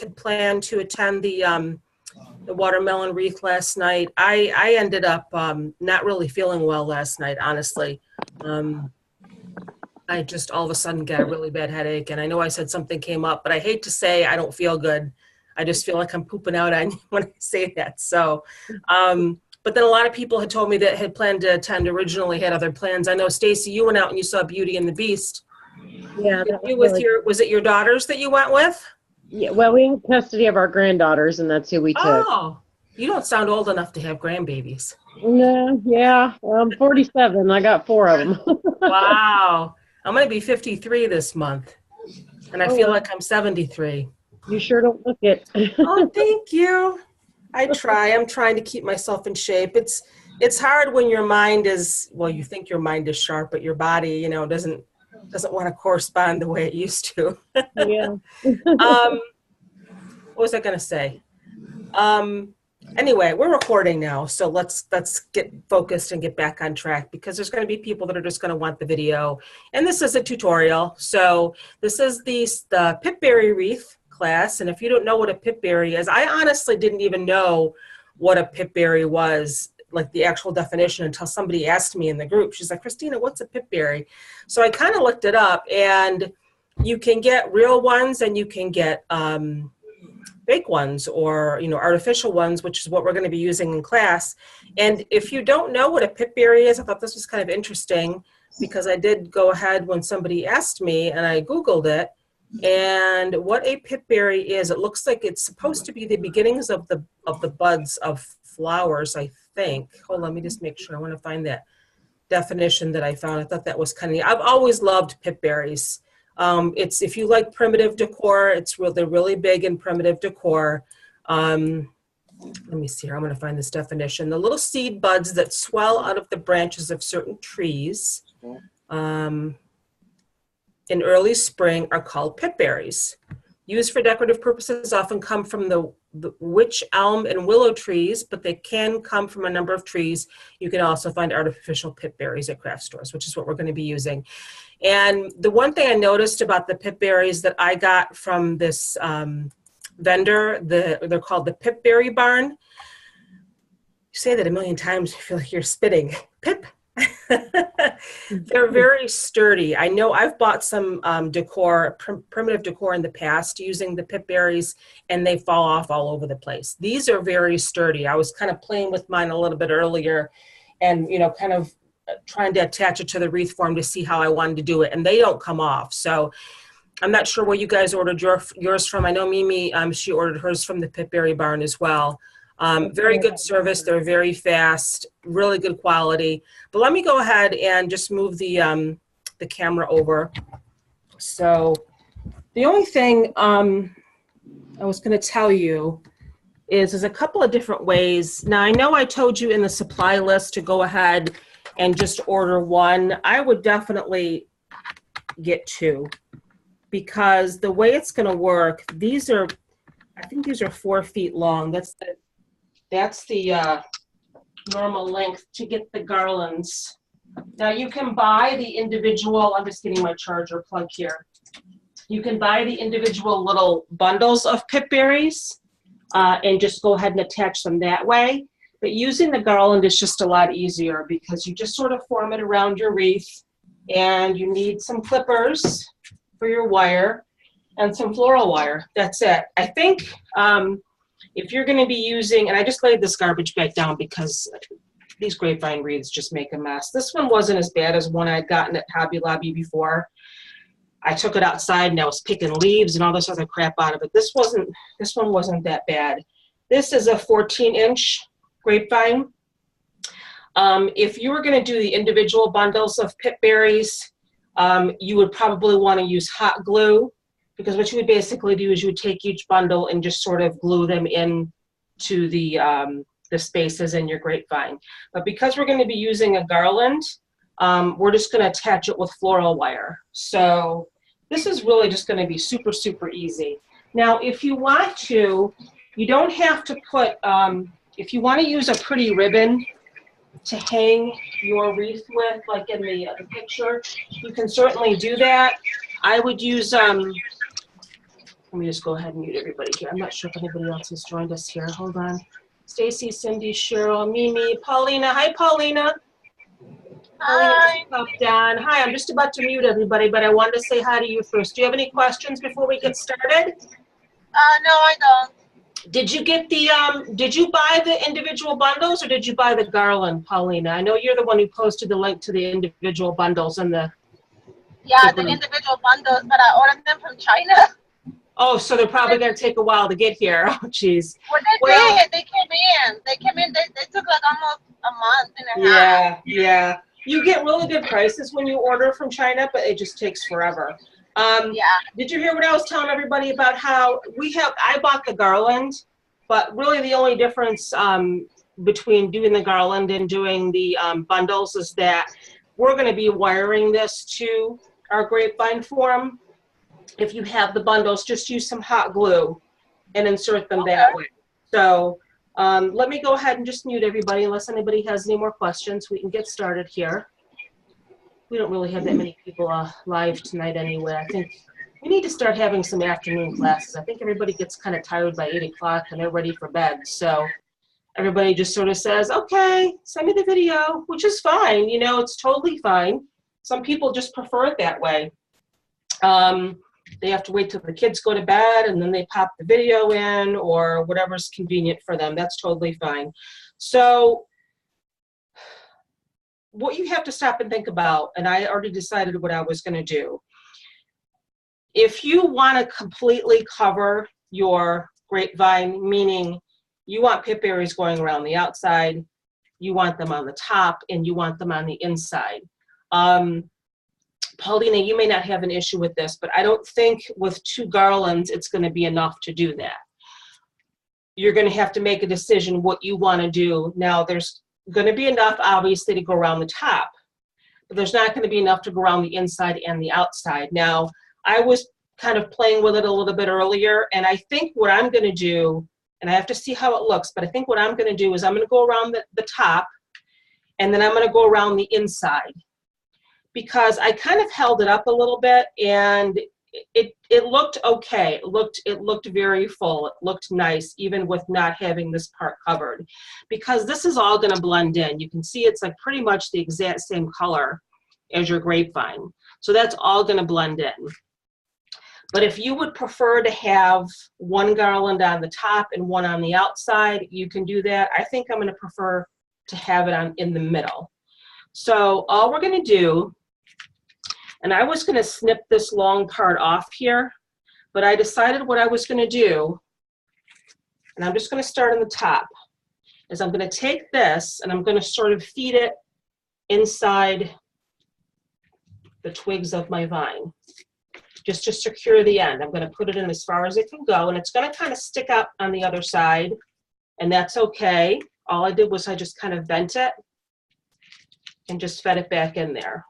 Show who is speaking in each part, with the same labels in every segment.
Speaker 1: had planned to attend the watermelon wreath last night. I ended up not really feeling well last night, honestly. I just all of a sudden got a really bad headache, and I know I said something came up, but I hate to say I don't feel good. I just feel like I'm pooping out on you when I say that. So, but then a lot of people had told me that had planned to attend originally, had other plans. I know, Stacy, you went out and you saw Beauty and the Beast.
Speaker 2: Yeah, that was
Speaker 1: with
Speaker 2: really
Speaker 1: was it your daughters that you went with?
Speaker 2: Yeah, well, we have custody of our granddaughters, and that's who we took.
Speaker 1: Oh, you don't sound old enough to have grandbabies.
Speaker 2: No, yeah, I'm 47. I got 4 of them.
Speaker 1: Wow. I'm going to be 53 this month, and I feel like I'm 73.
Speaker 2: You sure don't look it.
Speaker 1: Oh, thank you. I'm trying to keep myself in shape. It's hard when your mind is, well, you think your mind is sharp, but your body, you know, doesn't want to correspond the way it used to.
Speaker 2: Yeah.
Speaker 1: What was I going to say? Anyway, we're recording now, so let's get focused and get back on track, because there's going to be people that are just going to want the video, and this is a tutorial. So this is the pipberry wreath class, and if you don't know what a pipberry is, I honestly didn't even know what a pipberry was, like the actual definition, until somebody asked me in the group. She's like, Christina, what's a pipberry? So I kind of looked it up, and you can get real ones and you can get fake ones, or, you know, artificial ones, which is what we're going to be using in class. And if you don't know what a pipberry is, I thought this was kind of interesting, because I did go ahead when somebody asked me and I Googled it. And what a pipberry is, it looks like it's supposed to be the beginnings of the buds of flowers, I think. Hold on, let me just make sure. I want to find that definition that I found. I thought that was kind of neat. I've always loved pipberries. It's, if you like primitive decor, they're really big in primitive decor. Let me see here. I'm going to find this definition. The little seed buds that swell out of the branches of certain trees in early spring are called pipberries. Used for decorative purposes, often come from the witch, elm, and willow trees, but they can come from a number of trees. You can also find artificial pipberries at craft stores, which is what we're going to be using. And the one thing I noticed about the pipberries that I got from this vendor, they're called the Pipberry Barn. You say that a million times, you feel like you're spitting. Pip. They're very sturdy. I know I've bought some primitive decor in the past using the pipberries, and they fall off all over the place. These are very sturdy. I was kind of playing with mine a little bit earlier, and, you know, kind of trying to attach it to the wreath form to see how I wanted to do it, and they don't come off. So I'm not sure where you guys ordered yours from. I know Mimi, she ordered hers from the Pipberry Barn as well. Very good service. They're very fast, really good quality. But let me go ahead and just move the camera over. So the only thing I was going to tell you is there's a couple of different ways. Now, I know I told you in the supply list to go ahead and just order one. I would definitely get 2, because the way it's going to work, I think these are 4 feet long. That's the normal length to get the garlands. Now you can buy the individual, I'm just getting my charger plug here. You can buy the individual little bundles of pipberries and just go ahead and attach them that way. But using the garland is just a lot easier, because you just sort of form it around your wreath, and you need some clippers for your wire and some floral wire. That's it. I think if you're going to be using, and I just laid this garbage bag down because these grapevine wreaths just make a mess. This one wasn't as bad as one I'd gotten at Hobby Lobby before. I took it outside and I was picking leaves and all this other crap out of it. This one wasn't that bad. This is a 14-inch grapevine. If you were going to do the individual bundles of pipberries, you would probably want to use hot glue, because what you would basically do is you would take each bundle and just sort of glue them in to the spaces in your grapevine. But because we're going to be using a garland, we're just going to attach it with floral wire. So this is really just going to be super, super easy. Now, if you want to, you don't have to put, if you want to use a pretty ribbon to hang your wreath with, like in the picture, you can certainly do that. I would use Let me just go ahead and mute everybody here. I'm not sure if anybody else has joined us here. Hold on. Stacy, Cindy, Cheryl, Mimi, Paulina. Hi, Paulina. Paulina
Speaker 3: Hi.
Speaker 1: just popped on. Hi, I'm just about to mute everybody, but I wanted to say hi to you first. Do you have any questions before we get started?
Speaker 3: No, I don't.
Speaker 1: Did you get the, did you buy the individual bundles or did you buy the garland, Paulina? I know you're the one who posted the link to the individual bundles in the
Speaker 3: Yeah, the
Speaker 1: group.
Speaker 3: individual bundles, but I ordered them from China.
Speaker 1: Oh, so they're probably going to take a while to get here. Oh, geez.
Speaker 3: Well, they did. They came in. They came in. They took like almost a month and a half.
Speaker 1: Yeah. You get really good prices when you order from China, but it just takes forever.
Speaker 3: Yeah.
Speaker 1: Did you hear what I was telling everybody about how I bought the garland, but really the only difference between doing the garland and doing the bundles is that we're going to be wiring this to our grapevine form. If you have the bundles, just use some hot glue and insert them that way. So let me go ahead and just mute everybody unless anybody has any more questions. We can get started here. We don't really have that many people live tonight anyway. I think we need to start having some afternoon classes. I think everybody gets kind of tired by 8 o'clock and they're ready for bed. So everybody just sort of says, okay, send me the video, which is fine. You know, it's totally fine. Some people just prefer it that way. They have to wait till the kids go to bed and then they pop the video in or whatever's convenient for them. That's totally fine. So what you have to stop and think about, and I already decided what I was going to do. If you want to completely cover your grapevine, meaning you want pip berries going around the outside, you want them on the top, and you want them on the inside. Paulina, you may not have an issue with this, but I don't think with 2 garlands it's going to be enough to do that. You're going to have to make a decision what you want to do. Now, there's going to be enough, obviously, to go around the top, but there's not going to be enough to go around the inside and the outside. Now, I was kind of playing with it a little bit earlier, and I think what I'm going to do, and I have to see how it looks, but I think what I'm going to do is I'm going to go around the top, and then I'm going to go around the inside. Because I kind of held it up a little bit and it looked okay. It looked very full. It looked nice even with not having this part covered. Because this is all going to blend in. You can see it's like pretty much the exact same color as your grapevine. So that's all going to blend in. But if you would prefer to have 1 garland on the top and 1 on the outside, you can do that. I think I'm going to prefer to have it in the middle. So all we're going to do, and I was going to snip this long part off here, but I decided what I was going to do, and I'm just going to start on the top, is I'm going to take this and I'm going to sort of feed it inside the twigs of my vine, just to secure the end. I'm going to put it in as far as it can go, and it's going to kind of stick out on the other side, and that's okay. All I did was I just kind of bent it and just fed it back in there.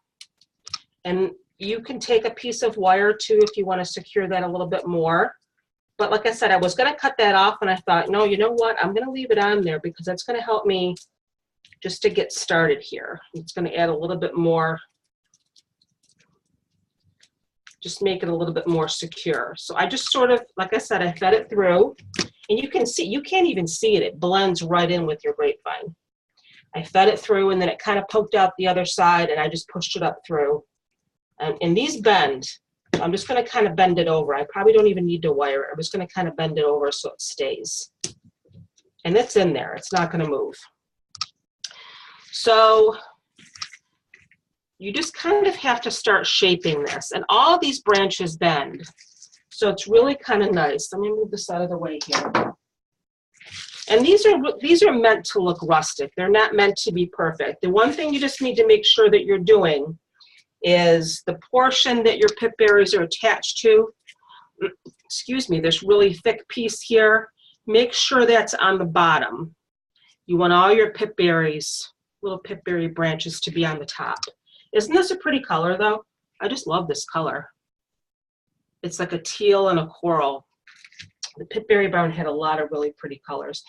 Speaker 1: And you can take a piece of wire too if you want to secure that a little bit more. But like I said, I was going to cut that off and I thought, no, you know what? I'm going to leave it on there because that's going to help me just to get started here. It's going to add a little bit more, just make it a little bit more secure. So I just sort of, like I said, I fed it through and you can see, you can't even see it. It blends right in with your grapevine. I fed it through and then it kind of poked out the other side and I just pushed it up through. And these bend. So I'm just going to kind of bend it over. I probably don't even need to wire it. I'm just going to kind of bend it over so it stays. And it's in there. It's not going to move. So you just kind of have to start shaping this. And all these branches bend. So it's really kind of nice. Let me move this out of the way here. And these are meant to look rustic. They're not meant to be perfect. The one thing you just need to make sure that you're doing is the portion that your pip berries are attached to, excuse me, this really thick piece here, make sure that's on the bottom. You want all your pip berries, little pip berry branches to be on the top. Isn't this a pretty color though? I just love this color. It's like a teal and a coral. The pip berry barn had a lot of really pretty colors.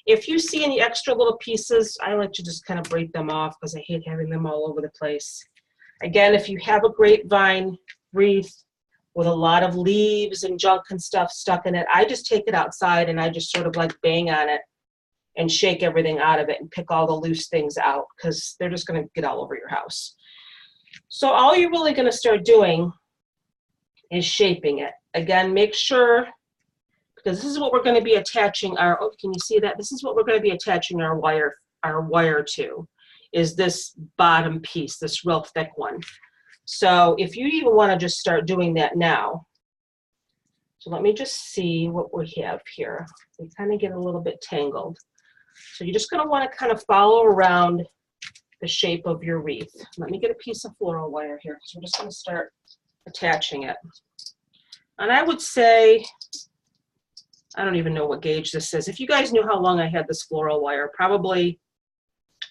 Speaker 1: If you see any extra little pieces, I like to just kind of break them off because I hate having them all over the place. Again, if you have a grapevine wreath, with a lot of leaves and junk and stuff stuck in it. I just take it outside and I just sort of like bang on it and shake everything out of it and pick all the loose things out because they're just going to get all over your house. So all you're really going to start doing is shaping it. Again, make sure, because this is what we're going to be attaching our, oh, can you see that? This is what we're going to be attaching our wire to, is this bottom piece, this real thick one. So if you even want to just start doing that now, so let me just see what we have here. We kind of get a little bit tangled. So you're just going to want to kind of follow around the shape of your wreath. Let me get a piece of floral wire here because we're just going to start attaching it. And I would say, I don't even know what gauge this is. If you guys knew how long I had this floral wire, probably,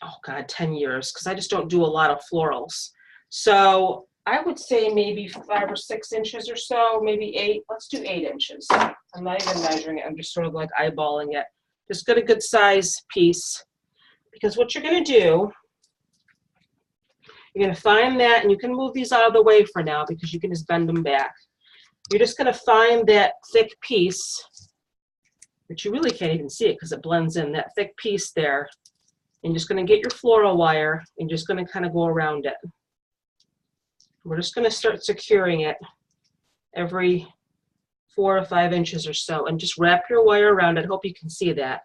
Speaker 1: oh God, 10 years, because I just don't do a lot of florals. So I would say maybe 5 or 6 inches or so, maybe 8. Let's do 8 inches. I'm not even measuring it. I'm just sort of like eyeballing it. Just get a good size piece, because what you're going to do, you're going to find that, and you can move these out of the way for now because you can just bend them back. You're just going to find that thick piece, but you really can't even see it because it blends in, that thick piece there. And you're just going to get your floral wire and just going to kind of go around it. We're just going to start securing it every 4 or 5 inches or so, and just wrap your wire around it. I hope you can see that.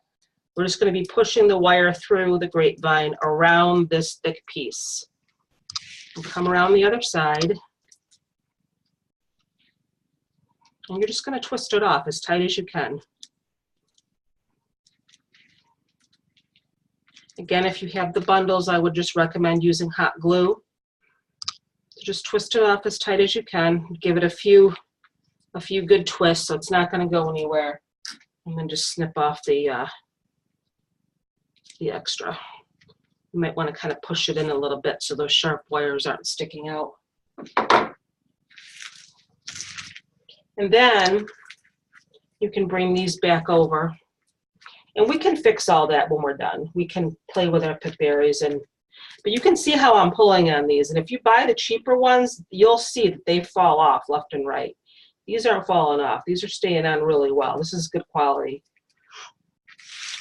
Speaker 1: We're just going to be pushing the wire through the grapevine around this thick piece. We'll come around the other side. And you're just going to twist it off as tight as you can. Again, if you have the bundles, I would just recommend using hot glue. So just twist it off as tight as you can. Give it a few good twists so it's not going to go anywhere. And then just snip off the extra. You might want to kind of push it in a little bit so those sharp wires aren't sticking out. And then you can bring these back over. And we can fix all that when we're done. We can play with our pip berries, but you can see how I'm pulling on these. And if you buy the cheaper ones, you'll see that they fall off left and right. These aren't falling off. These are staying on really well. This is good quality.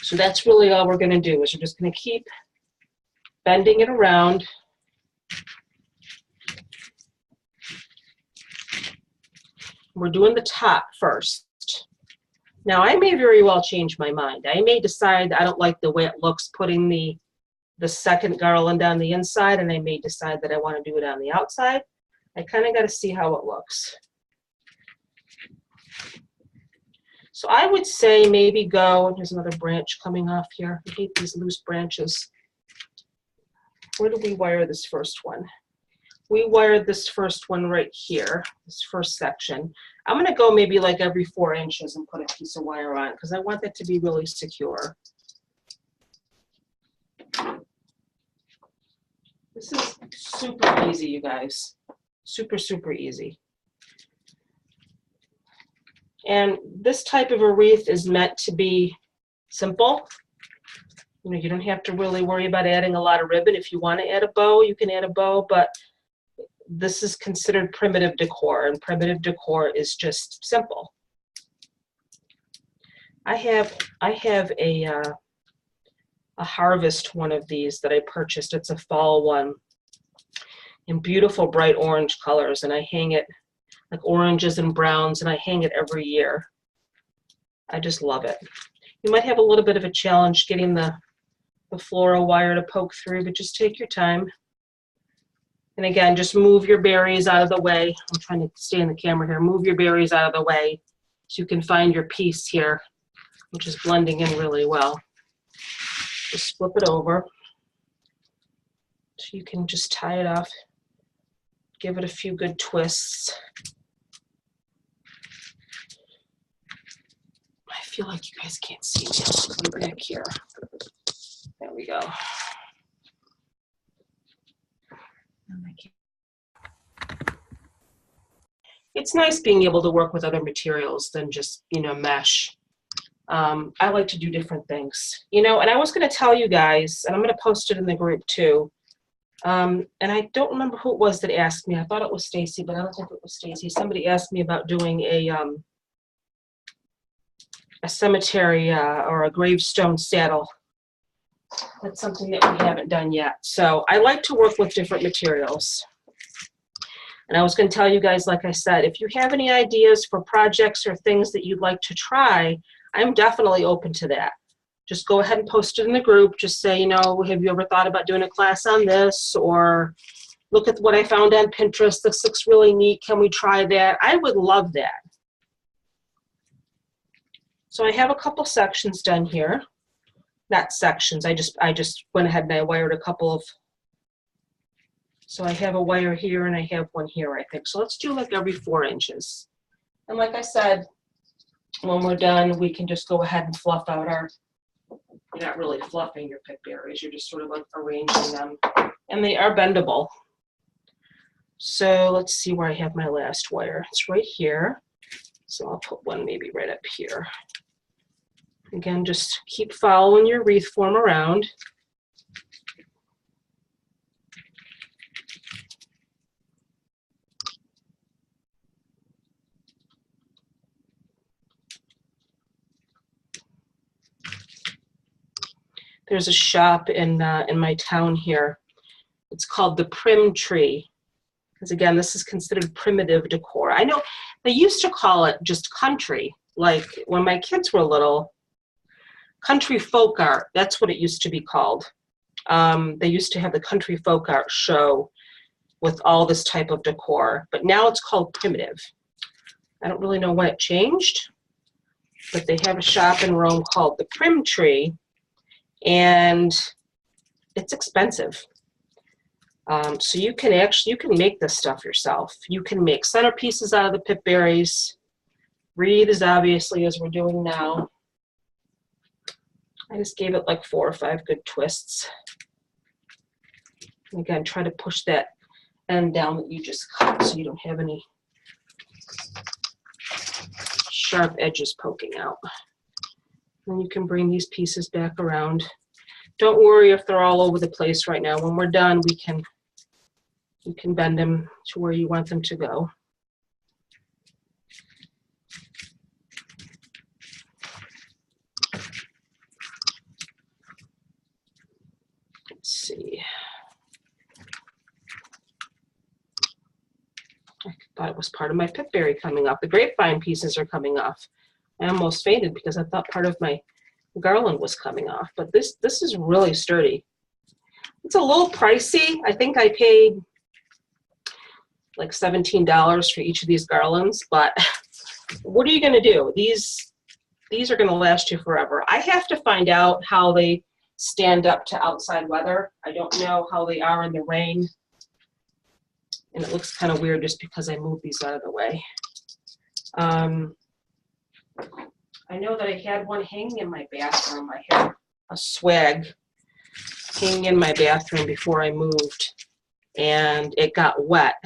Speaker 1: So that's really all we're going to do, is we're just going to keep bending it around. We're doing the top first. Now, I may very well change my mind. I may decide I don't like the way it looks putting the second garland on the inside, and I may decide that I want to do it on the outside. I kind of got to see how it looks. So I would say maybe go, there's another branch coming off here. I hate these loose branches. Where do we wire this first one? We wired this first one right here, this first section. I'm going to go maybe like every 4 inches and put a piece of wire on because I want that to be really secure. This is super easy, you guys. Super, super easy. And this type of a wreath is meant to be simple. You know, you don't have to really worry about adding a lot of ribbon. If you want to add a bow, you can add a bow, but this is considered primitive decor, and primitive decor is just simple. I have a harvest one of these that I purchased. It's a fall one in beautiful bright orange colors, and I hang it like oranges and browns, and I hang it every year. I just love it. You might have a little bit of a challenge getting the floral wire to poke through, but just take your time. And again, just move your berries out of the way. I'm trying to stay in the camera here. Move your berries out of the way so you can find your piece here, which is blending in really well. Just flip it over so you can just tie it off. Give it a few good twists. I feel like you guys can't see me. I'll put you back here. There we go. It's nice being able to work with other materials than just, you know, mesh. I like to do different things, you know, and I was going to tell you guys, and I'm going to post it in the group too, And I don't remember who it was that asked me. I thought it was Stacy, but I don't think it was Stacy. Somebody asked me about doing a cemetery or a gravestone saddle. That's something that we haven't done yet. So I like to work with different materials. And I was going to tell you guys, like I said, if you have any ideas for projects or things that you'd like to try, I'm definitely open to that. Just go ahead and post it in the group. Just say, you know, have you ever thought about doing a class on this? Or look at what I found on Pinterest. This looks really neat. Can we try that? I would love that. So I have a couple sections done here. Not sections. I just went ahead and I wired a couple of. So I have a wire here and I have one here, I think. So let's do like every 4 inches. And like I said, when we're done, we can just go ahead and fluff out our, you're not really fluffing your pip berries, you're just sort of like arranging them. And they are bendable. So let's see where I have my last wire. It's right here. So I'll put one maybe right up here. Again, just keep following your wreath form around. There's a shop in my town here. It's called the Prim Tree. Because again, this is considered primitive decor. I know they used to call it just country. Like when my kids were little, country folk art, that's what it used to be called. They used to have the country folk art show with all this type of decor, but now it's called primitive. I don't really know when it changed, but they have a shop in Rome called the Prim Tree, and it's expensive. So you can make this stuff yourself. You can make centerpieces out of the pip berries. Wreath is obviously, as we're doing now. I just gave it like 4 or 5 good twists. And again, try to push that end down that you just cut so you don't have any sharp edges poking out. Then you can bring these pieces back around. Don't worry if they're all over the place right now. When we're done, you can bend them to where you want them to go. Let's see. I thought it was part of my pip berry coming off. The grapevine pieces are coming off. I almost fainted because I thought part of my garland was coming off, but this is really sturdy. It's a little pricey. I think I paid like $17 for each of these garlands, but what are you going to do? These are going to last you forever. I have to find out how they stand up to outside weather. I don't know how they are in the rain, and it looks kind of weird just because I moved these out of the way. I know that I had one hanging in my bathroom. I had a swag hanging in my bathroom before I moved, and it got wet.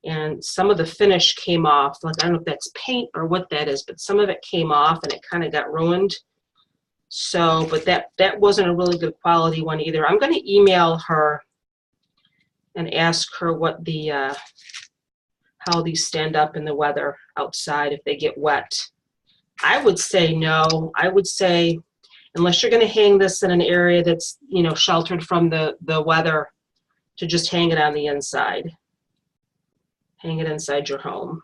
Speaker 1: And some of the finish came off. Like, I don't know if that's paint or what that is, but some of it came off and it kind of got ruined. So, but that wasn't a really good quality one either. I'm going to email her and ask her what the, how these stand up in the weather outside if they get wet. I would say no. I would say unless you're going to hang this in an area that's, you know, sheltered from the weather, to just hang it on the inside. Hang it inside your home.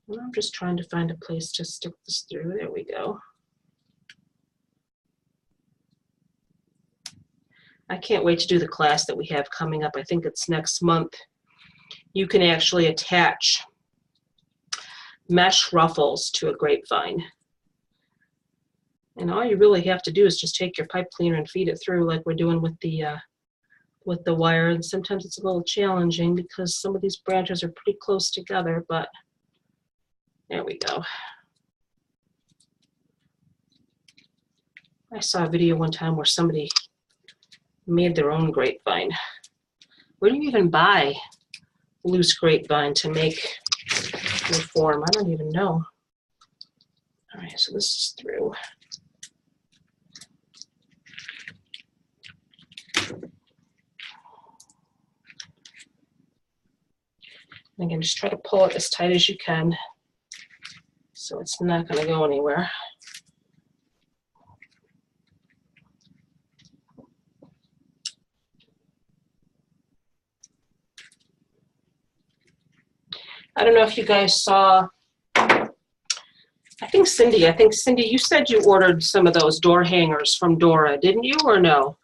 Speaker 1: And I'm just trying to find a place to stick this through. There we go. I can't wait to do the class that we have coming up. I think it's next month. You can actually attach mesh ruffles to a grapevine. And all you really have to do is just take your pipe cleaner and feed it through like we're doing with the wire. And sometimes it's a little challenging because some of these branches are pretty close together, but there we go. I saw a video one time where somebody made their own grapevine. Where do you even buy loose grapevine to make your form? I don't even know. All right, so this is through. Again, just try to pull it as tight as you can so it's not going to go anywhere. I don't know if you guys saw, I think Cindy, you said you ordered some of those door hangers from Dora, didn't you, or no?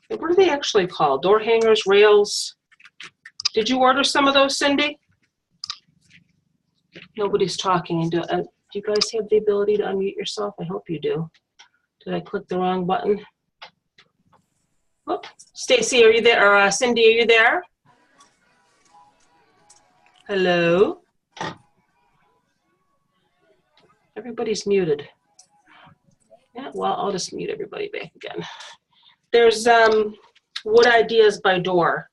Speaker 1: What are they actually called? Door hangers, rails? Did you order some of those, Cindy? Nobody's talking. Do you guys have the ability to unmute yourself? I hope you do. Did I click the wrong button? Oh, Stacy, are you there? Or Cindy, are you there? Hello? Everybody's muted. Yeah, well, I'll just mute everybody back again. There's Wood Ideas by Door.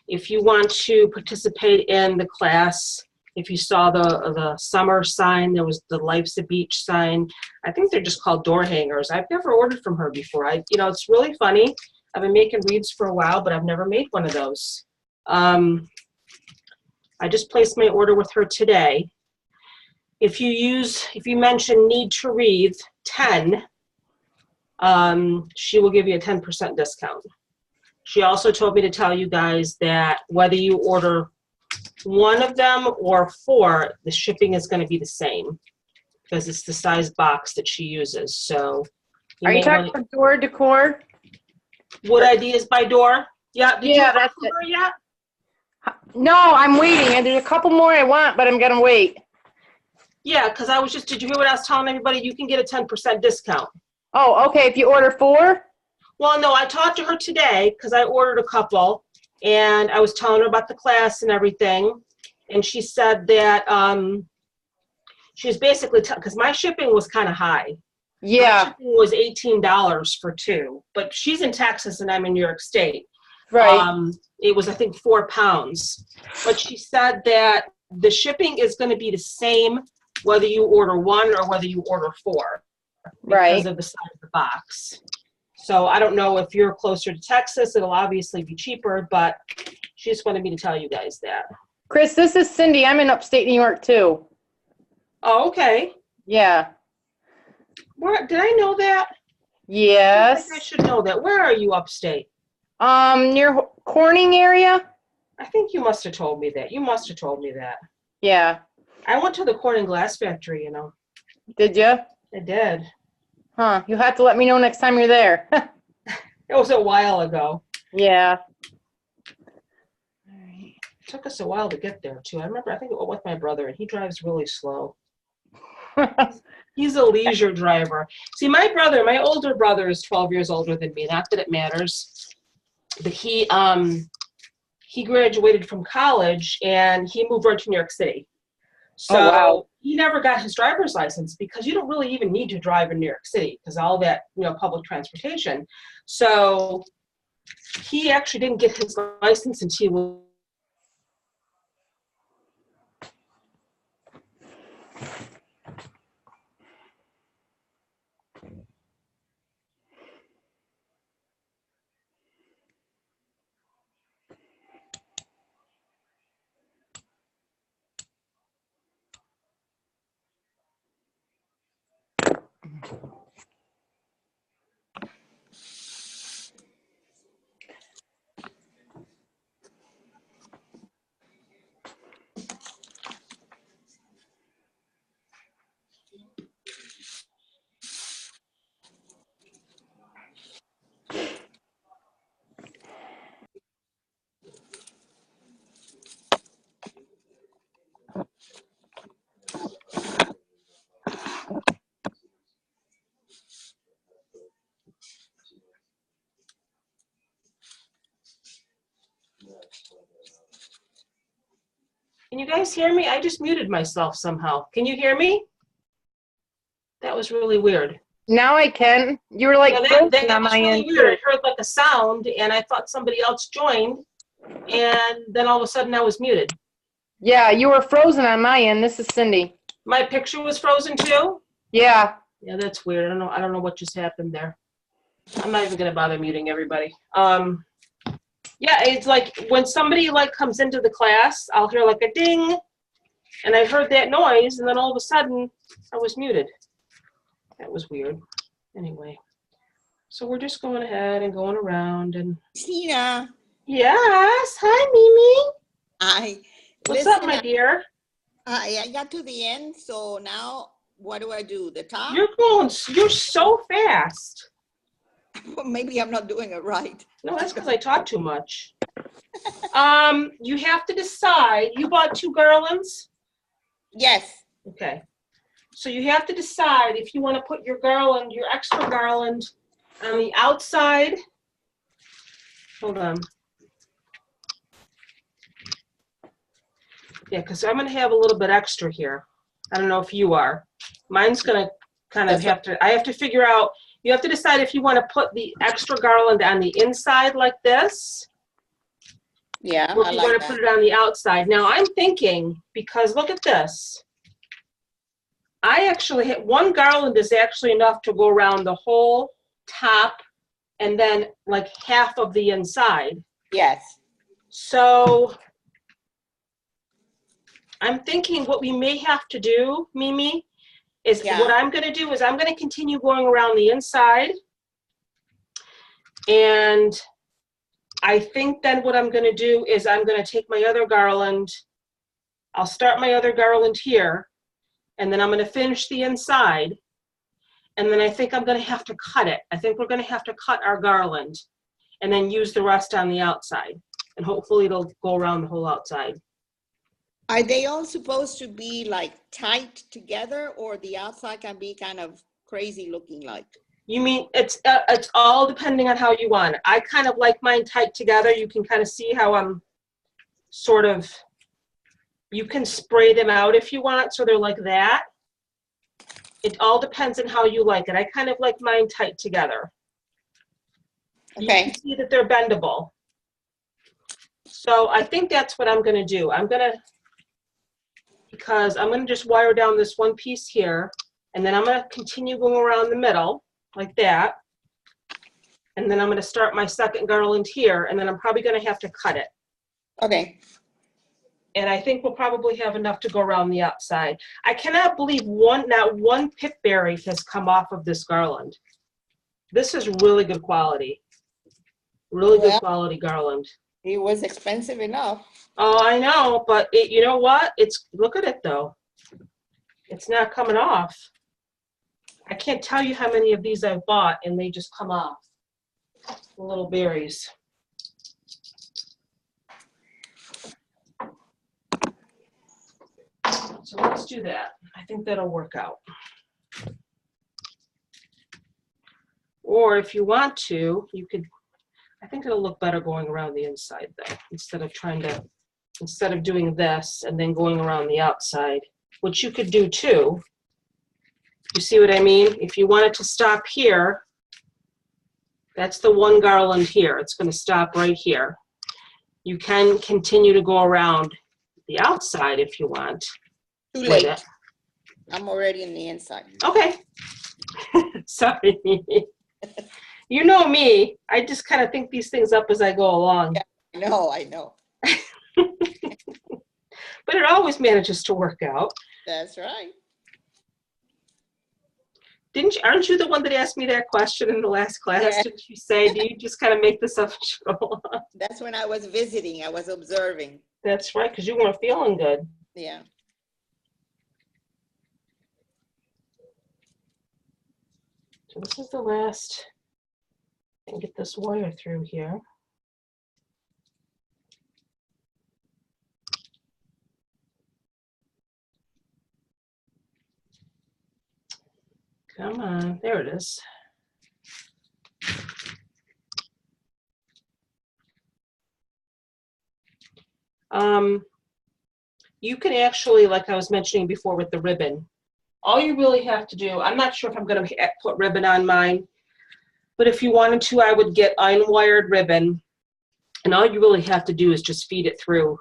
Speaker 1: If you want to participate in the class, if you saw the summer sign, there was the Life's a Beach sign. I think they're just called door hangers. I've never ordered from her before. It's really funny. I've been making wreaths for a while, but I've never made one of those. I just placed my order with her today. If you mention need to wreath 10, she will give you a 10% discount. She also told me to tell you guys that whether you order one of them or 4, the shipping is going to be the same because it's the size box that she uses. So,
Speaker 2: Are you talking about door decor?
Speaker 1: Wood Ideas by Door? Yeah. Did you
Speaker 2: that's
Speaker 1: order her yet?
Speaker 2: No, I'm waiting, and there's a couple more I want, but I'm gonna wait.
Speaker 1: Yeah, because did you hear what I was telling everybody? You can get a 10% discount.
Speaker 2: Oh, okay. If you order 4?
Speaker 1: Well, no, I talked to her today because I ordered a couple, and I was telling her about the class and everything, and she said that she was basically, because my shipping was kind of high.
Speaker 2: Yeah.
Speaker 1: My shipping was $18 for 2, but she's in Texas and I'm in New York State.
Speaker 2: Right.
Speaker 1: It was, I think, 4 pounds. But she said that the shipping is going to be the same whether you order 1 or whether you order 4 because of the size of the box. So I don't know if you're closer to Texas, it'll obviously be cheaper, but she just wanted me to tell you guys that.
Speaker 2: Chris, this is Cindy. I'm in upstate New York too.
Speaker 1: Oh, okay.
Speaker 2: Yeah.
Speaker 1: Where did I know that?
Speaker 2: Yes.
Speaker 1: I should know that. Where are you upstate?
Speaker 2: Near Corning area.
Speaker 1: I think you must have told me that. You must have told me that.
Speaker 2: Yeah.
Speaker 1: I went to the Corning glass factory, you know.
Speaker 2: Did you?
Speaker 1: I did.
Speaker 2: Huh. You have to let me know next time you're there.
Speaker 1: It was a while ago.
Speaker 2: Yeah.
Speaker 1: It took us a while to get there, too. I remember, I think it was with my brother, and he drives really slow. He's a leisure driver. See, my older brother is 12 years older than me. Not that it matters. But he graduated from college, and he moved right to New York City. So
Speaker 2: wow.
Speaker 1: He never got his driver's license because you don't really even need to drive in New York City because all that, public transportation. So he actually didn't get his license until he was Can you guys hear me? I just muted myself somehow. Can you hear me? That was really weird.
Speaker 2: Now I can. You were like
Speaker 1: that was really weird. I heard like a sound, and I thought somebody else joined, and then all of a sudden I was muted.
Speaker 2: Yeah, you were frozen on my end. This is Cindy.
Speaker 1: My picture was frozen too?
Speaker 2: Yeah.
Speaker 1: Yeah, that's weird. I don't know what just happened there. I'm not even gonna bother muting everybody. Yeah, it's like when somebody like comes into the class, I'll hear like a ding, and I heard that noise, and then all of a sudden I was muted. That was weird. Anyway, so we're just going ahead and going around and.
Speaker 4: Tina.
Speaker 1: Yes. Hi, Mimi.
Speaker 4: I.
Speaker 1: What's
Speaker 4: Listen,
Speaker 1: up, my dear?
Speaker 4: I got to the end, so now what do I do? The top?
Speaker 1: You're so fast.
Speaker 4: Maybe I'm not doing it right.
Speaker 1: No, that's because I talk too much. You have to decide. You bought 2 garlands?
Speaker 4: Yes.
Speaker 1: Okay. So you have to decide if you want to put your garland, your extra garland, on the outside. Hold on. Yeah, because I'm going to have a little bit extra here. I don't know if you are. Mine's going to kind of I have to figure out, you have to decide if you want to put the extra garland on the inside like this.
Speaker 4: Yeah,
Speaker 1: Or if you want to put it on the outside. Now I'm thinking, because look at this. I actually hit 1 garland is actually enough to go around the whole top and then like half of the inside.
Speaker 4: Yes.
Speaker 1: So I'm thinking what we may have to do, Mimi, is what I'm going to do is I'm going to continue going around the inside. And I think then what I'm going to do is I'm going to take my other garland. I'll start my other garland here. And then I'm going to finish the inside. And then I think I'm going to have to cut it. I think we're going to have to cut our garland and then use the rest on the outside. And hopefully it'll go around the whole outside.
Speaker 4: Are they all supposed to be like tight together, or the outside can be kind of crazy looking like?
Speaker 1: You mean it's all depending on how you want it. I kind of like mine tight together. You can kind of see how I'm sort of, you can spray them out if you want, so they're like that. It all depends on how you like it. I kind of like mine tight together.
Speaker 4: Okay.
Speaker 1: You can see that they're bendable. So I think that's what I'm going to do. Because I'm going to just wire down this one piece here, and then I'm going to continue going around the middle like that. And then I'm going to start my second garland here, and then I'm probably going to have to cut it.
Speaker 4: Okay.
Speaker 1: And I think we'll probably have enough to go around the outside. I cannot believe not one pipberry has come off of this garland. This is really good quality. Really good quality garland.
Speaker 4: It was expensive enough.
Speaker 1: Oh, I know, but you know what? Look at it though. It's not coming off. I can't tell you how many of these I've bought and they just come off. The little berries. So let's do that. I think that'll work out. Or if you want to, you could, I think it'll look better going around the inside though, instead of doing this and then going around the outside, which you could do too. You see what I mean? If you wanted to stop here, that's the 1 garland here. It's going to stop right here. You can continue to go around the outside if you want.
Speaker 4: Too late. I'm already in the inside.
Speaker 1: Okay. Sorry. You know me. I just kind of think these things up as I go along.
Speaker 4: Yeah, I know.
Speaker 1: But it always manages to work out.
Speaker 4: That's right.
Speaker 1: Aren't you the one that asked me that question in the last class? Yeah. Didn't you say, do you just kind of make this up as you go along?
Speaker 4: That's when I was visiting. I was observing.
Speaker 1: That's right, because you weren't feeling good.
Speaker 4: Yeah.
Speaker 1: So this is the last. And get this wire through here. Come on, there it is. You can actually, like I was mentioning before with the ribbon, all you really have to do, I'm not sure if I'm going to put ribbon on mine, but if you wanted to, I would get unwired ribbon, and all you really have to do is just feed it through.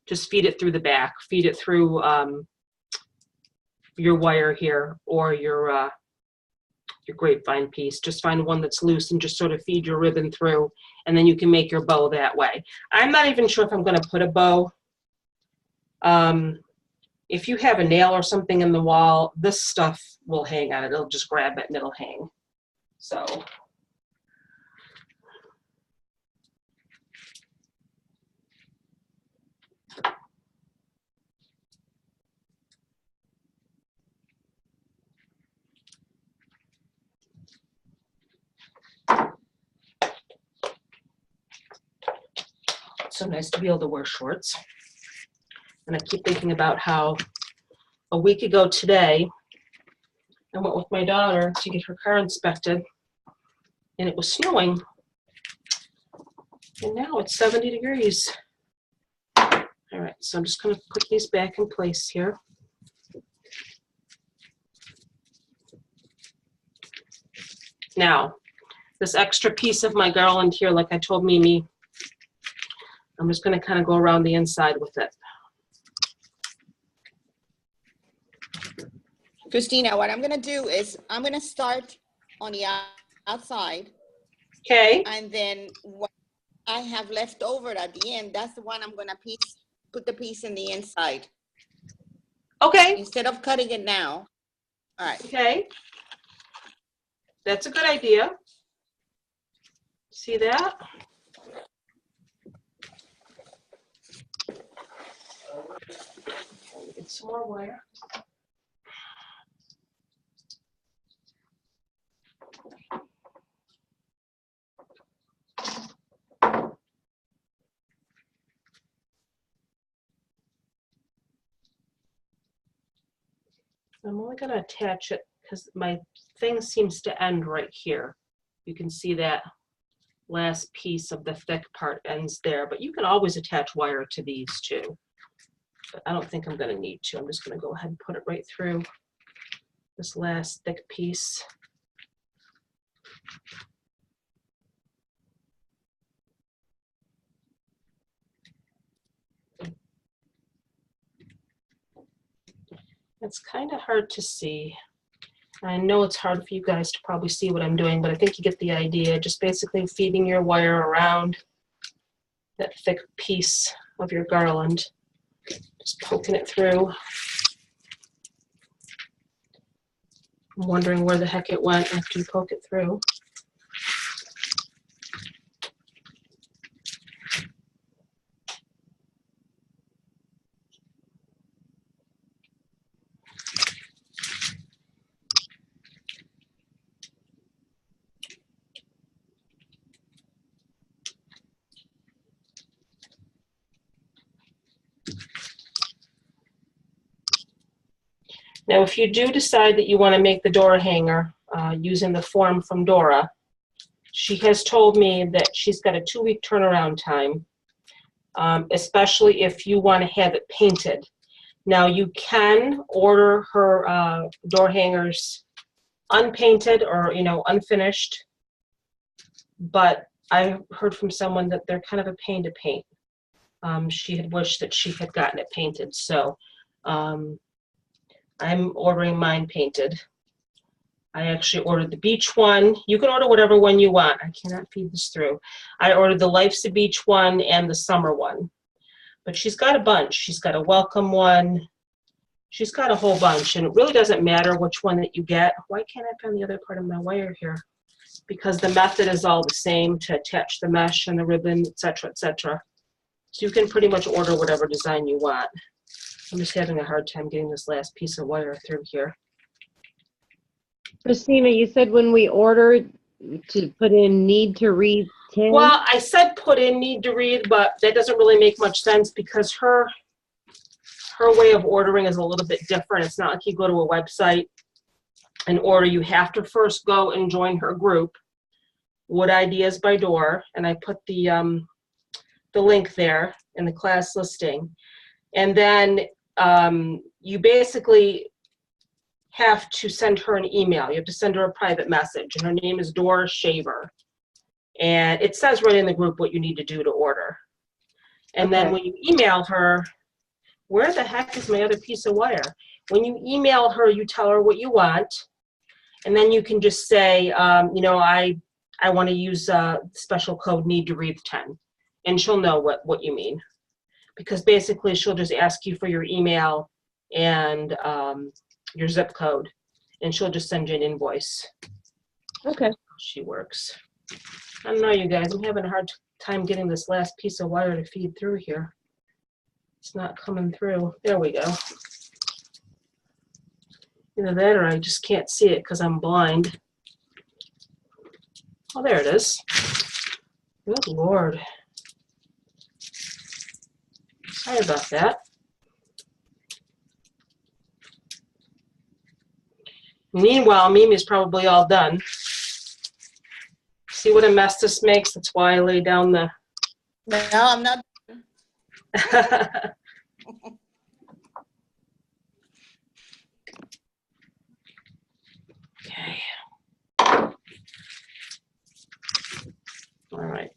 Speaker 1: Just feed it through the back. Feed it through your wire here, or your your grapevine piece. Just find one that's loose and just sort of feed your ribbon through, and then you can make your bow that way. I'm not even sure if I'm going to put a bow. If you have a nail or something in the wall, this stuff will hang on it. It'll just grab it and it'll hang. So. It's so nice to be able to wear shorts. And I keep thinking about how a week ago today, I went with my daughter to get her car inspected, and it was snowing. And now it's 70 degrees. All right, so I'm just going to put these back in place here. Now, this extra piece of my garland here, like I told Mimi, I'm just going to kind of go around the inside with it.
Speaker 4: Christina, what I'm gonna do is I'm gonna start on the outside.
Speaker 1: Okay.
Speaker 4: And then what I have left over at the end, that's the one I'm gonna put the piece in the inside.
Speaker 1: Okay.
Speaker 4: Instead of cutting it now. All right.
Speaker 1: Okay. That's a good idea. See that? Get some more wire. I'm only going to attach it because my thing seems to end right here. You can see that last piece of the thick part ends there, but you can always attach wire to these too. But I don't think I'm going to need to. I'm just going to go ahead and put it right through this last thick piece. It's kind of hard to see. I know it's hard for you guys to probably see what I'm doing, but I think you get the idea. Just basically feeding your wire around that thick piece of your garland. Just poking it through. I'm wondering where the heck it went after you poke it through. Now, if you do decide that you want to make the door hanger using the form from Dora, she has told me that she's got a 2-week turnaround time, especially if you want to have it painted. Now, you can order her door hangers unpainted or, unfinished, but I heard from someone that they're kind of a pain to paint. She had wished that she had gotten it painted, so I'm ordering mine painted. I actually ordered the beach one. You can order whatever one you want. I cannot feed this through. I ordered the Life's a Beach one and the summer one. But she's got a bunch. She's got a welcome one. She's got a whole bunch. And it really doesn't matter which one that you get. Why can't I find the other part of my wire here? Because the method is all the same to attach the mesh and the ribbon, etc., etc. So you can pretty much order whatever design you want. I'm just having a hard time getting this last piece of wire through here.
Speaker 2: Christina, you said when we ordered to put in need to read 10?
Speaker 1: Well, I said put in need to read, but that doesn't really make much sense because her way of ordering is a little bit different. It's not like you go to a website and order. You have to first go and join her group, Wood Ideas by Door, and I put the link there in the class listing. And then you basically have to send her an email. You have to send her a private message, and her name is Dora Shaver. And it says right in the group what you need to do to order. And then when you email her, where the heck is my other piece of wire? When you email her, you tell her what you want, And then you can just say, you know, I want to use special code need to wreath 10. And she'll know what you mean. Because basically she'll just ask you for your email and your zip code. And she'll just send you an invoice.
Speaker 2: Okay.
Speaker 1: She works. I don't know, you guys. I'm having a hard time getting this last piece of wire to feed through here. It's not coming through. There we go. Either that or I just can't see it because I'm blind. Oh, there it is. Good Lord. Sorry about that. Meanwhile, Mimi's probably all done. See what a mess this makes? That's why I lay down the...
Speaker 4: No, I'm not.
Speaker 1: Okay. All right.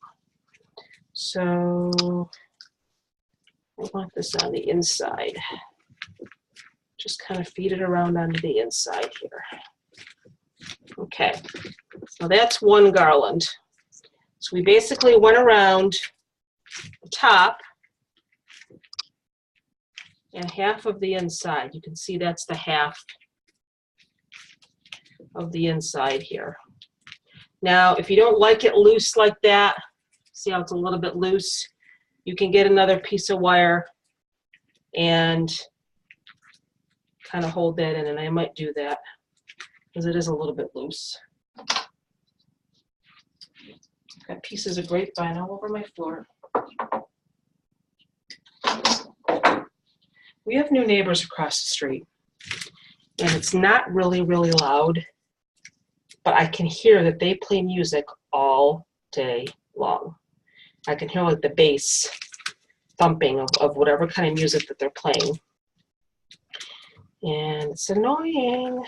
Speaker 1: So I want this on the inside. Just kind of feed it around onto the inside here. Okay. So that's one garland. So we basically went around the top and half of the inside. You can see that's the half of the inside here. Now, if you don't like it loose like that, see how it's a little bit loose, you can get another piece of wire and kind of hold that in, and I might do that because it is a little bit loose. Got pieces of grapevine all over my floor. We have new neighbors across the street, and it's not really, really loud, but I can hear that they play music all day long. I can hear like the bass thumping of whatever kind of music that they're playing. And it's annoying.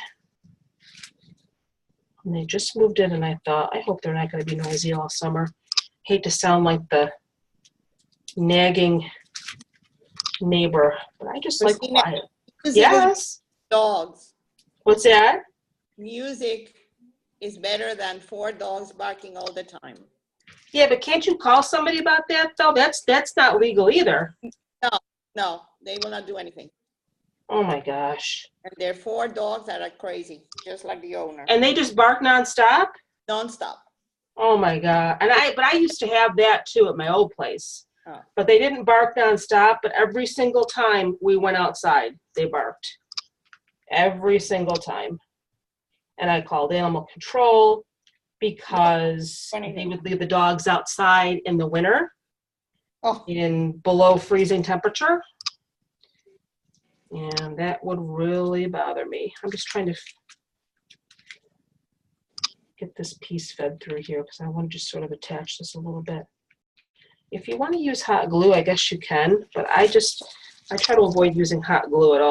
Speaker 1: And they just moved in, and I thought, I hope they're not going to be noisy all summer. Hate to sound like the nagging neighbor, but I just like
Speaker 4: Christina,
Speaker 1: quiet.
Speaker 4: music is
Speaker 1: Yes.
Speaker 4: dogs.
Speaker 1: What's that?
Speaker 4: Music is better than 4 dogs barking all the time.
Speaker 1: Yeah, but can't you call somebody about that though? That's not legal either.
Speaker 4: No, they will not do anything.
Speaker 1: Oh my gosh.
Speaker 4: And there are 4 dogs that are crazy, just like the owner.
Speaker 1: And they just bark nonstop?
Speaker 4: Non-stop.
Speaker 1: Oh my God. But I used to have that too at my old place.
Speaker 4: Oh.
Speaker 1: But they didn't bark nonstop, but every single time we went outside, they barked. Every single time. And I called animal control because they would leave the dogs outside in the winter in below freezing temperature. And that would really bother me. I'm just trying to get this piece fed through here because I want to just sort of attach this a little bit. If you want to use hot glue, I guess you can, but I try to avoid using hot glue at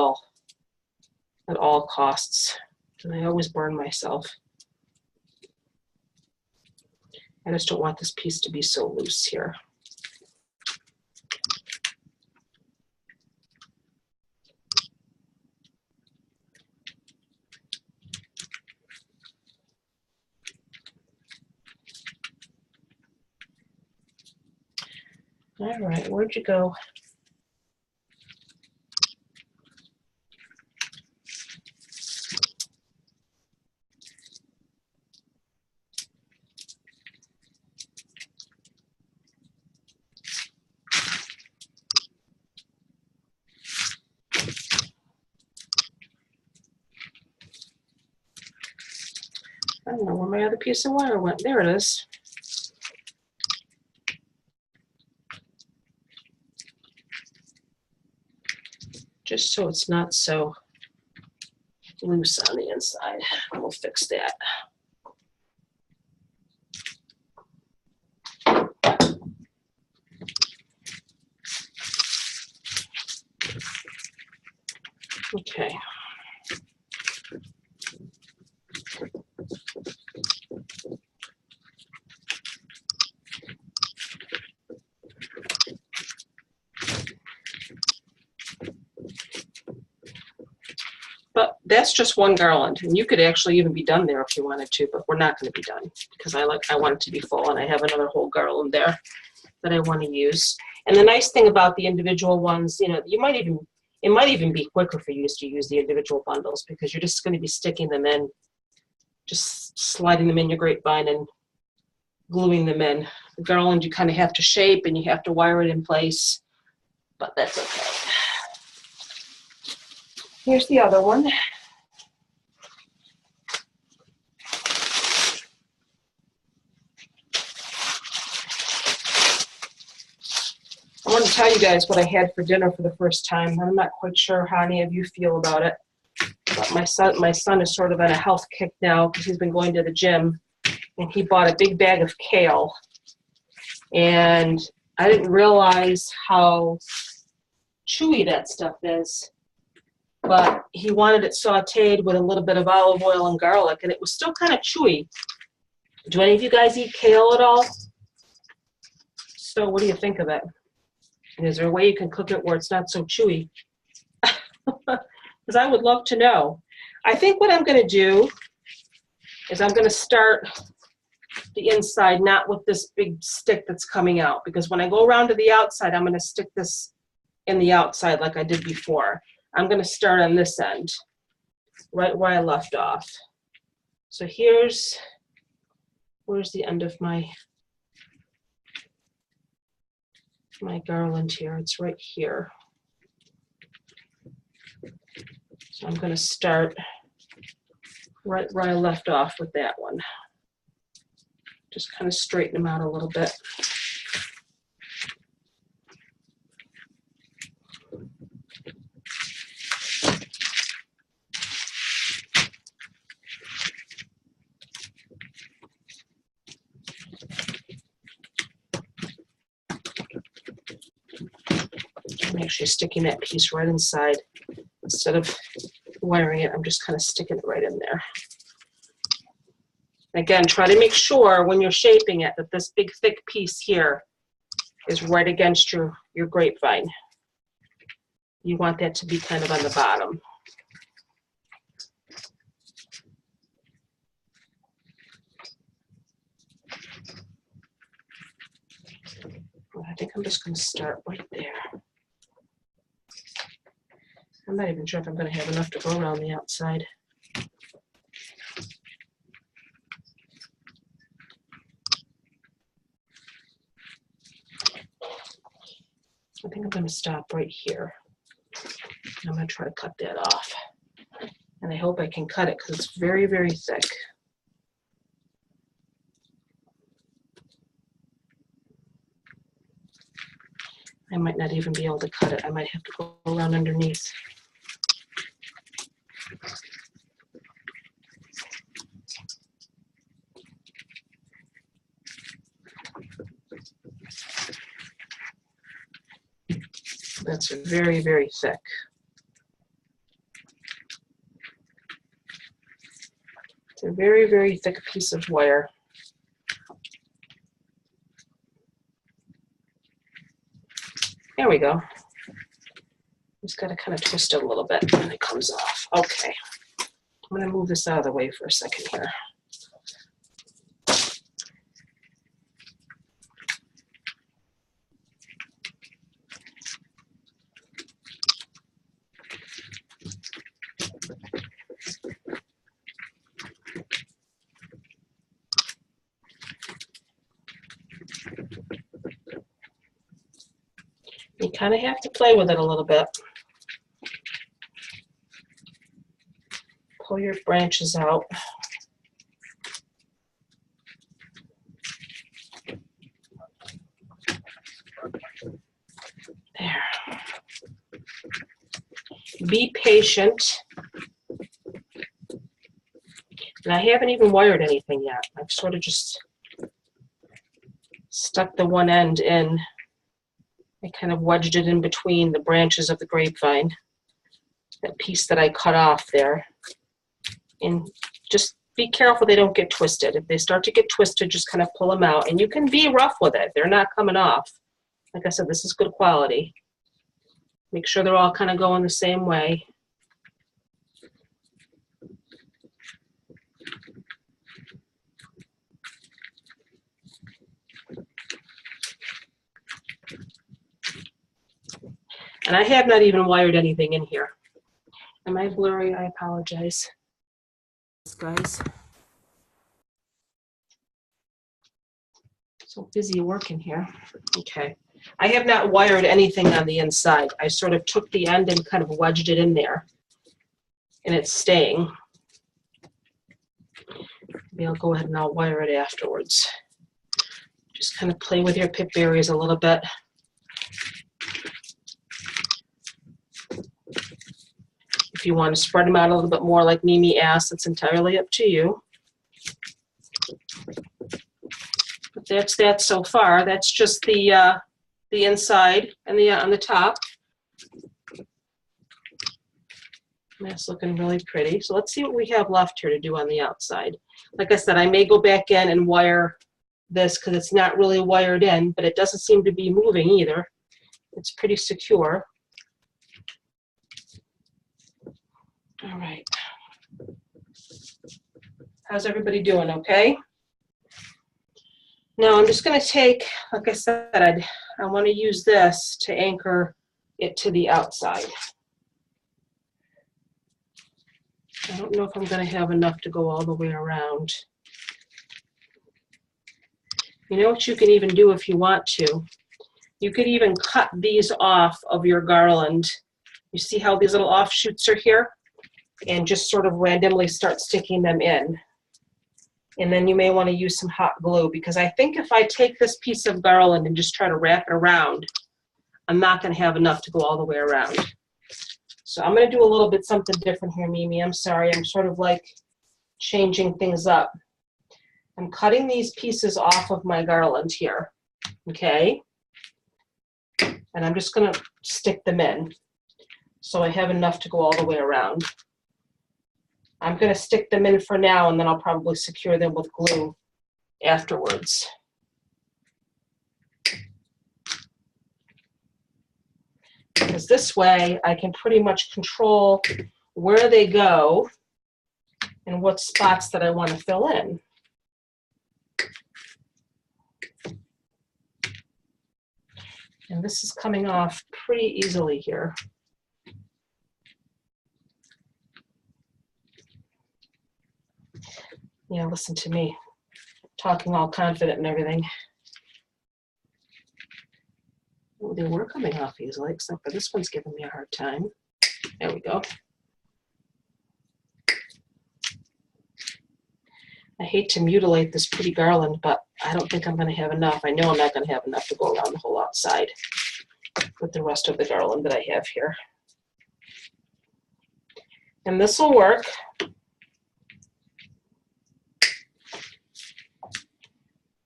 Speaker 1: all costs. And I always burn myself. I just don't want this piece to be so loose here. All right, where'd you go? I don't know where my other piece of wire went. There it is. Just so it's not so loose on the inside. We'll fix that. Okay. But that's just one garland, and you could actually even be done there if you wanted to, but we're not going to be done because I want it to be full, and I have another whole garland there that I want to use. And the nice thing about the individual ones, you know, it might even be quicker for you to use the individual bundles because you're just going to be sticking them in, just sliding them in your grapevine and gluing them in. The garland you kind of have to shape and you have to wire it in place, but that's okay. Here's the other one. I want to tell you guys what I had for dinner for the first time. I'm not quite sure how any of you feel about it, but my son is sort of on a health kick now because he's been going to the gym, and he bought a big bag of kale, and I didn't realize how chewy that stuff is, but he wanted it sauteed with a little bit of olive oil and garlic, and it was still kind of chewy. Do any of you guys eat kale at all? So what do you think of it? Is there a way you can cook it where it's not so chewy? Because I would love to know. I think what I'm going to do is I'm going to start the inside, not with this big stick that's coming out, because when I go around to the outside, I'm going to stick this in the outside like I did before. I'm going to start on this end, right where I left off. So where's the end of my garland here? It's right here. So I'm going to start right where I left off with that one. Just kind of straighten them out a little bit. I'm actually sticking that piece right inside. Instead of wiring it, I'm just kind of sticking it right in there. Again, try to make sure when you're shaping it that this big thick piece here is right against your grapevine. You want that to be kind of on the bottom. I think I'm just going to start right there. I'm not even sure if I'm going to have enough to go around the outside. I think I'm going to stop right here. I'm going to try to cut that off. And I hope I can cut it because it's very, very thick. I might not even be able to cut it. I might have to go around underneath. That's very, very thick. It's a very, very thick piece of wire. There we go. Just got to kind of twist it a little bit and it comes off. Okay. I'm going to move this out of the way for a second here. You kind of have to play with it a little bit. Pull your branches out. There. Be patient. And I haven't even wired anything yet. I've sort of just stuck the one end in. I kind of wedged it in between the branches of the grapevine, that piece that I cut off there. And just be careful they don't get twisted. If they start to get twisted, just kind of pull them out. And you can be rough with it. They're not coming off. Like I said, this is good quality. Make sure they're all kind of going the same way. And I have not even wired anything in here. Am I blurry? I apologize. Guys. So busy working here. Okay. I have not wired anything on the inside. I sort of took the end and kind of wedged it in there. And it's staying. Maybe I'll go ahead and I'll wire it afterwards. Just kind of play with your pip berries a little bit. If you want to spread them out a little bit more like Mimi asked, it's entirely up to you. But that's that so far. That's just the inside and the on the top. And that's looking really pretty. So let's see what we have left here to do on the outside. Like I said, I may go back in and wire this because it's not really wired in, but it doesn't seem to be moving either. It's pretty secure. All right. How's everybody doing? Okay? Now I'm just going to take, like I said, I want to use this to anchor it to the outside. I don't know if I'm going to have enough to go all the way around. You know what you can even do if you want to? You could even cut these off of your garland. You see how these little offshoots are here? And just sort of randomly start sticking them in. And then you may want to use some hot glue, because I think if I take this piece of garland and just try to wrap it around, I'm not going to have enough to go all the way around. So I'm going to do a little bit something different here, Mimi. I'm sorry. I'm sort of like changing things up. I'm cutting these pieces off of my garland here, okay? And I'm just going to stick them in so I have enough to go all the way around. I'm going to stick them in for now, and then I'll probably secure them with glue afterwards. Because this way I can pretty much control where they go and what spots that I want to fill in. And this is coming off pretty easily here. Yeah, listen to me, talking all confident and everything. Oh, they were coming off easily, except for this one's giving me a hard time. There we go. I hate to mutilate this pretty garland, but I don't think I'm going to have enough. I know I'm not going to have enough to go around the whole outside with the rest of the garland that I have here. And this will work.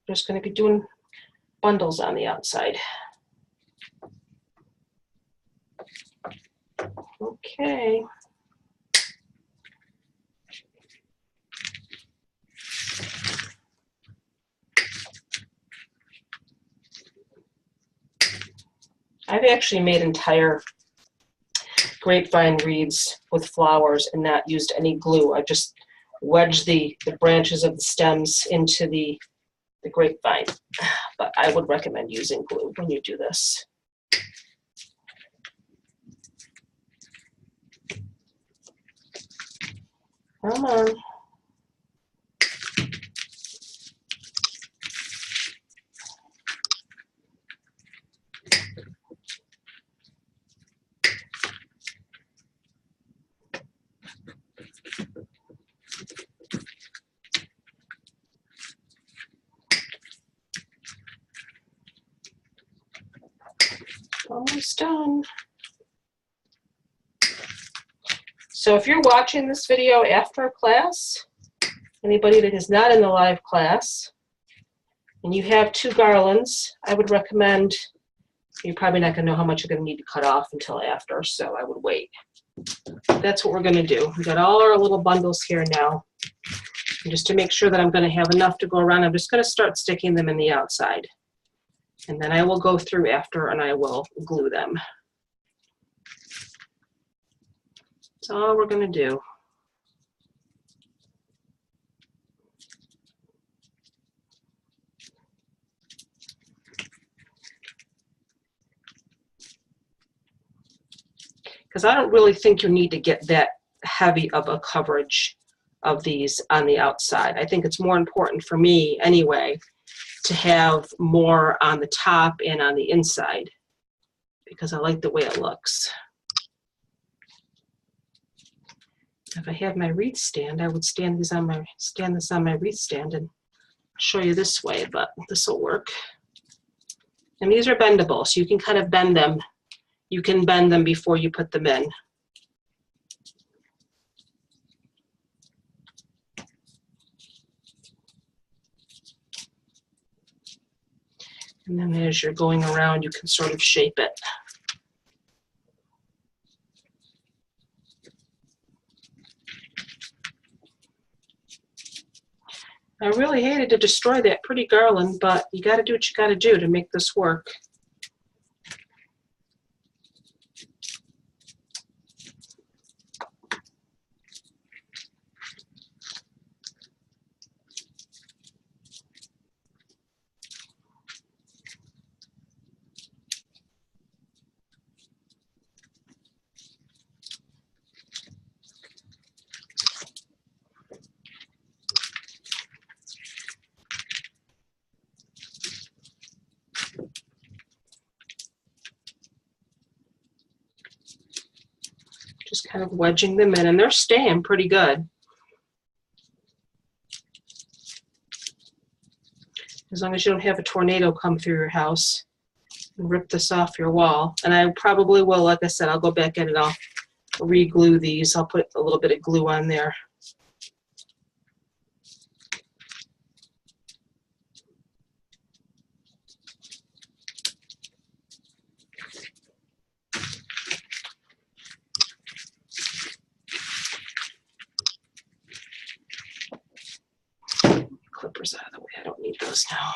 Speaker 1: Just going to be doing bundles on the outside. Okay. I've actually made entire grapevine wreaths with flowers and not used any glue. I just wedged the branches of the stems into the grapevine, but I would recommend using glue when you do this. Come on. Almost done. So if you're watching this video after class, anybody that is not in the live class, and you have 2 garlands, I would recommend, you're probably not going to know how much you're going to need to cut off until after, so I would wait. That's what we're going to do. We got all our little bundles here now. And just to make sure that I'm going to have enough to go around, I'm just going to start sticking them in the outside. And then I will go through after and I will glue them. That's all we're going to do. because I don't really think you need to get that heavy of a coverage of these on the outside. I think it's more important for me anyway to have more on the top and on the inside because I like the way it looks. If I had my wreath stand, I would stand this on my wreath stand and show you this way, but this will work. And these are bendable, so you can kind of bend them. You can bend them before you put them in. And then as you're going around, you can sort of shape it. I really hated to destroy that pretty garland, but you got to do what you got to do to make this work. Just kind of wedging them in, and they're staying pretty good. As long as you don't have a tornado come through your house and rip this off your wall. And I probably will, like I said, I'll go back in and I'll re-glue these. I'll put a little bit of glue on there. Clippers out of the way. I don't need those now.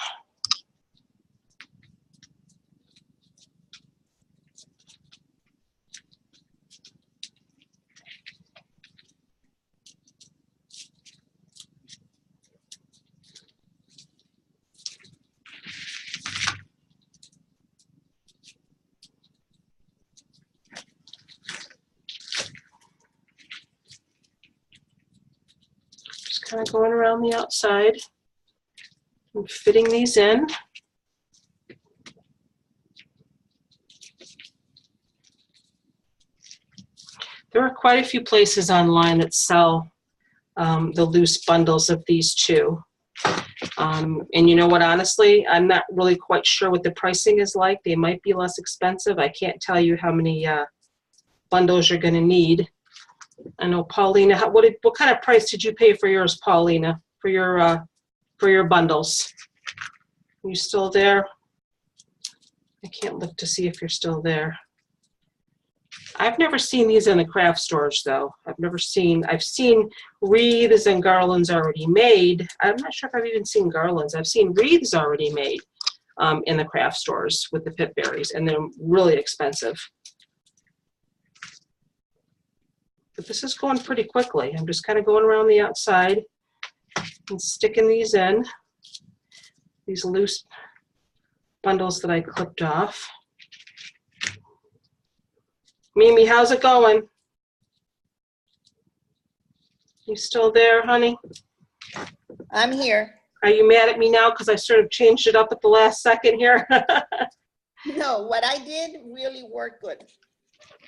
Speaker 1: Just kind of going around the outside. I'm fitting these in. There are quite a few places online that sell the loose bundles of these two. And you know what, honestly, I'm not really quite sure what the pricing is like. They might be less expensive. I can't tell you how many bundles you're going to need. I know, Paulina, what kind of price did you pay for yours, Paulina, for your bundles? Are you still there? I can't look to see if you're still there. I've never seen these in the craft stores, though. I've seen wreaths and garlands already made. I'm not sure if I've even seen garlands. I've seen wreaths already made in the craft stores with the pip berries, and they're really expensive. But this is going pretty quickly. I'm just kind of going around the outside and sticking these in, these loose bundles that I clipped off. Mimi, how's it going? You still there, honey?
Speaker 4: I'm here.
Speaker 1: Are you mad at me now because I sort of changed it up at the last second here?
Speaker 4: No, what I did really worked good.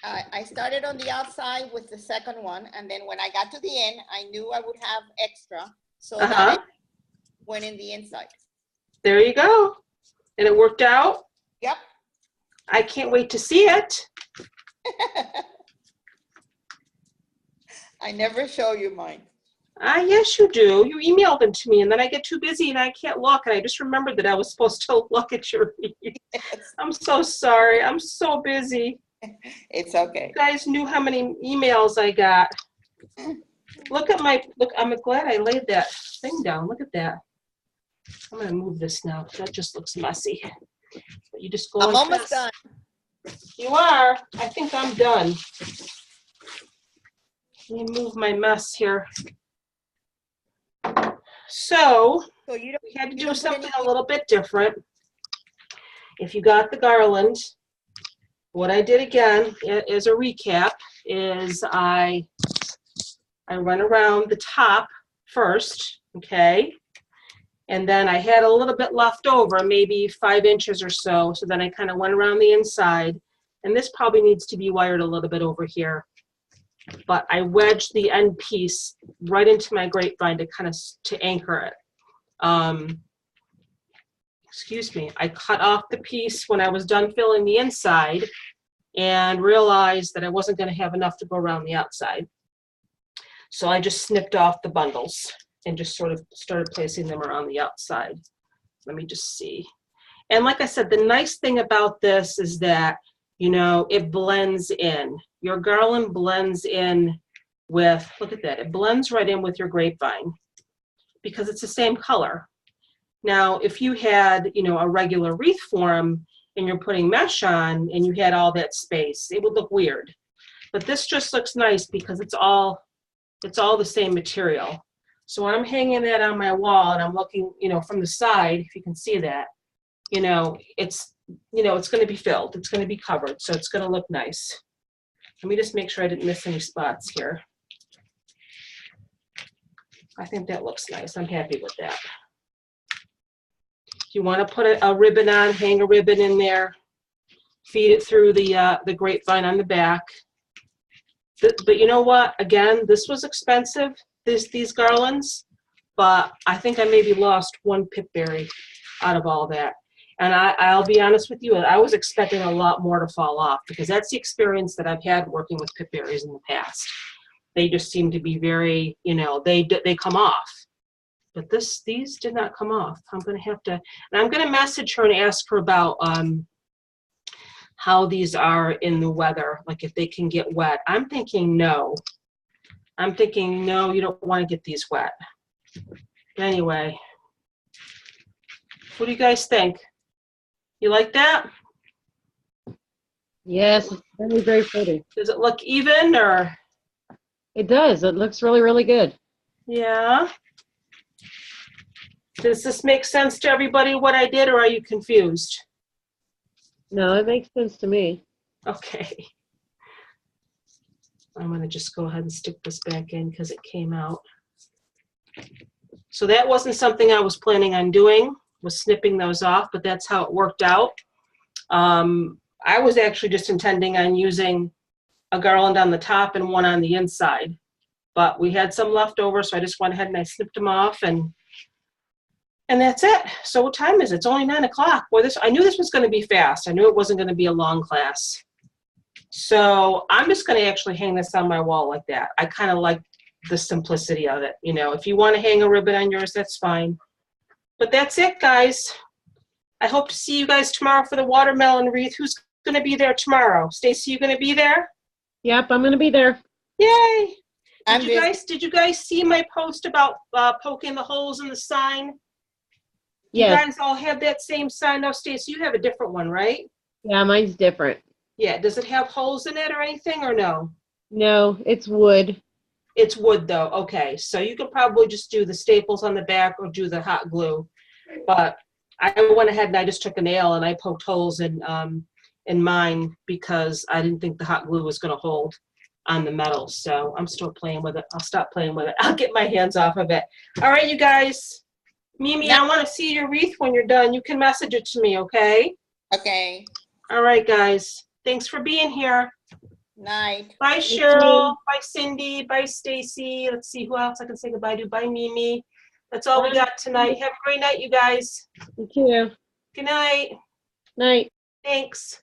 Speaker 4: I started on the outside with the second one, and then when I got to the end, I knew I would have extra, so that I went in the inside.
Speaker 1: There you go. And it worked out?
Speaker 4: Yep.
Speaker 1: I can't wait to see it.
Speaker 4: I never show you mine.
Speaker 1: Yes, you do. You emailed them to me, and then I get too busy and I can't look, and I just remembered that I was supposed to look at your email.
Speaker 4: Yes.
Speaker 1: I'm so sorry. I'm so busy.
Speaker 4: It's okay.
Speaker 1: You guys knew how many emails I got. Look, I'm glad I laid that thing down. Look at that. I'm going to move this now. That just looks messy. But you just go.
Speaker 4: I'm almost done.
Speaker 1: You are. I think I'm done. Let me move my mess here. So we had to do something a little bit different. If you got the garland, what I did again as a recap is I went around the top first, okay? And then I had a little bit left over, maybe 5 inches or so. So then I kind of went around the inside. And this probably needs to be wired a little bit over here. But I wedged the end piece right into my grapevine to kind of to anchor it. Excuse me, I cut off the piece when I was done filling the inside and realized that I wasn't going to have enough to go around the outside. So I just snipped off the bundles and just sort of started placing them around the outside. Let me just see. And like I said, the nice thing about this is that, you know, it blends in. Your garland blends in with, look at that, it blends right in with your grapevine because it's the same color. Now, if you had, you know, a regular wreath form and you're putting mesh on and you had all that space, it would look weird. But this just looks nice because it's all the same material. So when I'm hanging that on my wall and I'm looking, you know, from the side, if you can see that, you know, it's going to be filled. It's going to be covered. So it's going to look nice. Let me just make sure I didn't miss any spots here. I think that looks nice. I'm happy with that. If you want to put a ribbon on, hang a ribbon in there, feed it through the grapevine on the back. But you know what? Again, this was expensive, these garlands, but I think I maybe lost 1 pipberry out of all that. And I'll be honest with you, I was expecting a lot more to fall off because that's the experience that I've had working with pipberries in the past. They just seem to be very, you know, they come off. But these did not come off. I'm going to have to, and I'm going to message her and ask her about how these are in the weather, like if they can get wet. I'm thinking no. I'm thinking no, you don't want to get these wet. Anyway, what do you guys think? You like that?
Speaker 2: Yes, it's very, very pretty.
Speaker 1: Does it look even or?
Speaker 2: It does. It looks really, really good.
Speaker 1: Yeah. Does this make sense to everybody what I did, or are you confused?
Speaker 2: No, it makes sense to me.
Speaker 1: Okay. I'm going to just go ahead and stick this back in because it came out. So that wasn't something I was planning on doing, was snipping those off, but that's how it worked out. I was actually just intending on using a garland on the top and one on the inside, but we had some left over, so I just went ahead and I snipped them off, and that's it. So what time is it? It's only 9 o'clock. Boy, I knew this was going to be fast. I knew it wasn't going to be a long class. So I'm just going to actually hang this on my wall like that. I kind of like the simplicity of it. You know, if you want to hang a ribbon on yours, that's fine. But that's it, guys. I hope to see you guys tomorrow for the watermelon wreath. Who's going to be there tomorrow? Stacy, you going to be there?
Speaker 2: Yep, I'm going to be there.
Speaker 1: Yay! Did you guys see my post about poking the holes in the sign?
Speaker 2: Yes.
Speaker 1: You guys all have that same sign? No, Stacy, you have a different one, right?
Speaker 2: Yeah, mine's different.
Speaker 1: Yeah. Does it have holes in it or anything, or no?
Speaker 2: No, it's wood.
Speaker 1: It's wood, though. Okay. So you could probably just do the staples on the back or do the hot glue. But I went ahead and I just took a nail and I poked holes in mine because I didn't think the hot glue was going to hold on the metal. So I'm still playing with it. I'll stop playing with it. I'll get my hands off of it. All right, you guys. Mimi, I want to see your wreath when you're done. You can message it to me, okay?
Speaker 4: Okay.
Speaker 1: All right, guys. Thanks for being here.
Speaker 4: Night.
Speaker 1: Bye, Cheryl. Bye, Cindy. Bye, Stacy. Let's see who else I can say goodbye to. Bye, Mimi. That's all we got tonight. Have a great night, you guys.
Speaker 2: You too.
Speaker 1: Good night.
Speaker 2: Night.
Speaker 1: Thanks.